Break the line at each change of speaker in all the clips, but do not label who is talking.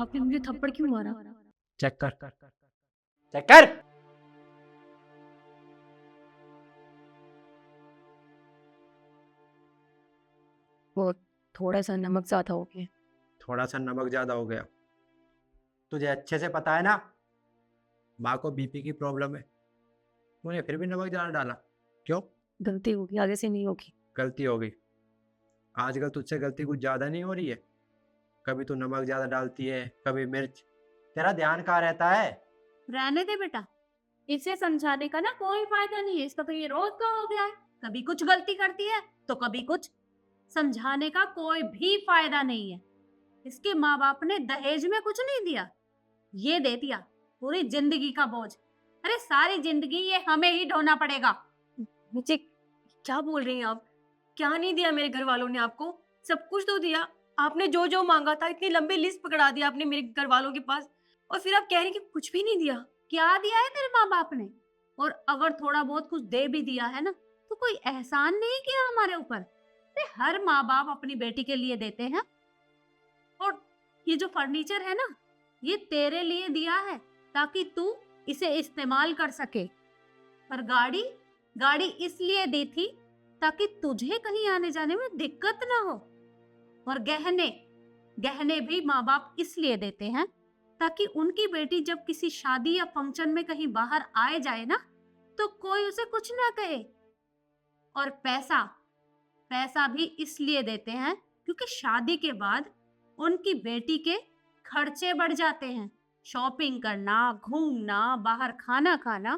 आपने मुझे थप्पड़ क्यों मारा?
चेक कर चेक कर।
वो थोड़ा सा नमक ज्यादा हो गया।
थोड़ा सा नमक ज्यादा हो गया? तुझे अच्छे से पता है ना माँ को बीपी की प्रॉब्लम है, तूने फिर भी नमक ज्यादा डाला क्यों?
गलती होगी, आगे से नहीं होगी।
गलती हो गई? आजकल तुझसे गलती कुछ ज्यादा नहीं हो रही है? कभी तू नमक ज्यादा डालती है, कभी मिर्च। तेरा ध्यान कहाँ रहता है?
रहने दे बेटा, इसे समझाने का ना कोई फायदा नहीं है। इसका तो ये रोज का हो गया है, कभी कुछ गलती करती है तो कभी कुछ। समझाने का कोई भी फायदा नहीं है। इसके माँ बाप ने दहेज में कुछ नहीं दिया, ये दे दिया पूरी जिंदगी का बोझ। अरे सारी जिंदगी ये हमें ही ढोना पड़ेगा।
मुझे क्या बोल रही हैं आप? क्या नहीं दिया मेरे घर वालों ने आपको? सब कुछ तो दिया। आपने जो जो मांगा था, इतनी लंबी लिस्ट पकड़ा दी आपने मेरे घर वालों के पास, और फिर आप कह रही हैं कि कुछ भी नहीं दिया।
क्या दिया है तेरे माँ बाप ने? और अगर थोड़ा बहुत कुछ दे भी दिया है ना तो कोई एहसान नहीं किया हमारे ऊपर। अरे हर माँ बाप अपनी बेटी के लिए देते हैं। और ये जो फर्नीचर है ना, ये तेरे लिए दिया है ताकि तू इसे इस्तेमाल कर सके। पर गाड़ी गाड़ी इसलिए दी थी ताकि तुझे कहीं आने जाने में दिक्कत ना हो। और गहने गहने भी माँ बाप इसलिए देते हैं ताकि उनकी बेटी जब किसी शादी या फंक्शन में कहीं बाहर आए जाए ना तो कोई उसे कुछ ना कहे। और पैसा पैसा भी इसलिए देते हैं क्योंकि शादी के बाद उनकी बेटी के खर्चे बढ़ जाते हैं। शॉपिंग करना, घूमना, बाहर खाना खाना,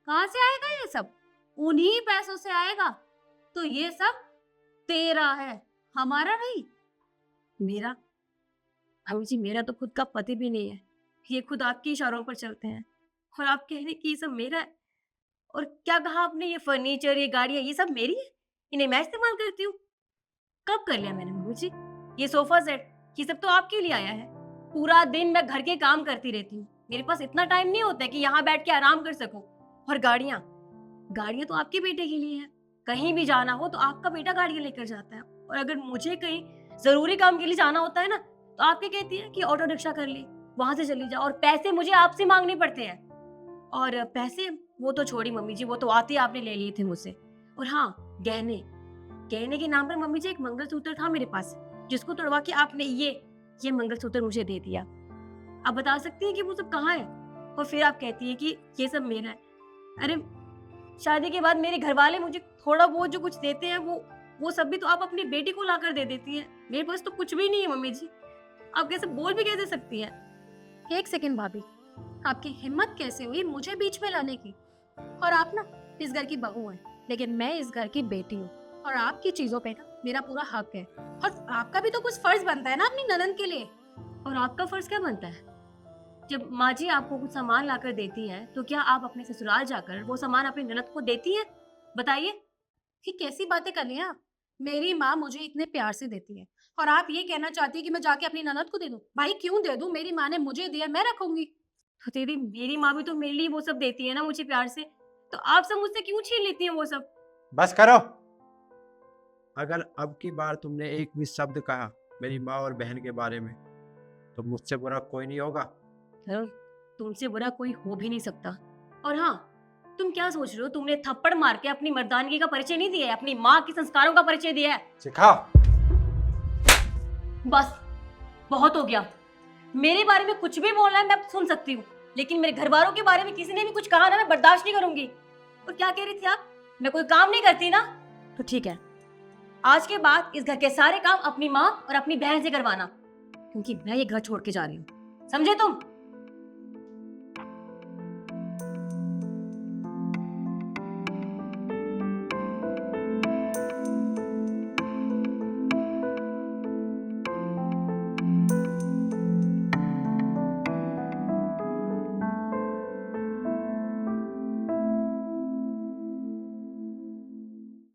कहाँ से आएगा ये सब? उन्हीं पैसों से आएगा। तो ये सब तेरा है, हमारा नहीं।
मेरा? भाभी जी, मेरा तो खुद का पति भी नहीं है। ये खुद आपके इशारों पर चलते हैं और आप कह रहे हैं कि ये सब मेरा है। और क्या कहा आपने? ये फर्नीचर, ये गाड़ियाँ, ये सब मेरी है, इन्हें मैं इस्तेमाल करती हूँ। कब कर लिया मैंने भाभी जी? ये सोफा सेट, ये सब तो आपके लिए आया है। पूरा दिन मैं घर के काम करती रहती हूँ, मेरे पास इतना टाइम नहीं होता है कि यहाँ बैठ के आराम कर सकूं। और गाड़ियाँ गाड़ियाँ तो आपके बेटे के लिए है। कहीं भी जाना हो तो आपका बेटा गाड़ियाँ लेकर जाता है। और अगर मुझे कहीं जरूरी काम के लिए जाना होता है ना तो आपके कहती है कि ऑटो रिक्शा कर ले, वहां से चली जाओ। और पैसे मुझे आपसे मांगने पड़ते हैं। और पैसे वो तो छोड़ी मम्मी जी, वो तो आते ही आपने ले लिए थे मुझसे। और हाँ, गहने गहने के नाम पर मम्मी जी एक मंगलसूत्र था मेरे पास, जिसको तोड़वा के आपने ये मंगलसूत्र मुझे दे दिया। आप बता सकती हैं कि वो सब कहाँ है? और फिर आप कहती है कि ये सब मेरा है। अरे शादी के बाद मेरे घर वाले मुझे थोड़ा बहुत जो कुछ देते हैं वो सब भी तो आप अपनी बेटी को लाकर दे देती हैं। मेरे पास तो कुछ भी नहीं है मम्मी जी। आप कैसे बोल भी कैसे सकती हैं?
एक सेकंड भाभी, आपकी हिम्मत कैसे हुई मुझे बीच में लाने की? और आप ना इस घर की बहू हैं, लेकिन मैं इस घर की बेटी हूँ और आपकी चीजों पे ना मेरा पूरा हक है। और आपका भी तो कुछ फर्ज बनता है ना अपनी ननद के लिए।
और आपका फर्ज क्या बनता है? जब माँ जी आपको कुछ सामान लाकर देती है तो क्या आप अपने ससुराल जाकर वो सामान अपनी ननद को देती है? बताइए।
कि कैसी बातें कर रही हैं आप? मेरी माँ मुझे इतने प्यार से देती है और आप ये कहना चाहती है कि मैं जाके अपनी ननद को दे दूं? भाई क्यों दे दूं? मेरी माँ ने मुझे दिया, मैं रखूंगी।
तो दीदी, मेरी माँ भी तो मेरे लिए वो सब देती है ना मुझे प्यार से, तो आप सब मुझसे क्यों छीन लेती हैं वो सब?
बस करो। अगर अब की बार तुमने एक भी शब्द कहा मेरी माँ और बहन के बारे में तो मुझसे बुरा कोई नहीं होगा।
तुमसे बुरा कोई हो भी नहीं सकता। और हाँ, तुम क्या सोच रहे हो? तुमने थप्पड़ मार के अपनी मर्दानगी का परिचय नहीं दिया है, अपनी माँ के संस्कारों का परिचय दिया है।
सिखा।
बस बहुत हो गया। मेरे बारे में कुछ भी बोलना है मैं सुन सकती हूँ, लेकिन मेरे घर वालों के बारे में किसी ने भी कुछ कहा ना, मैं बर्दाश्त नहीं करूंगी। और क्या कह रही थी आप? मैं कोई काम नहीं करती ना? तो ठीक है, आज के बाद इस घर के सारे काम अपनी माँ और अपनी बहन से करवाना, क्योंकि मैं ये घर छोड़ के जा रही हूँ। समझे तुम?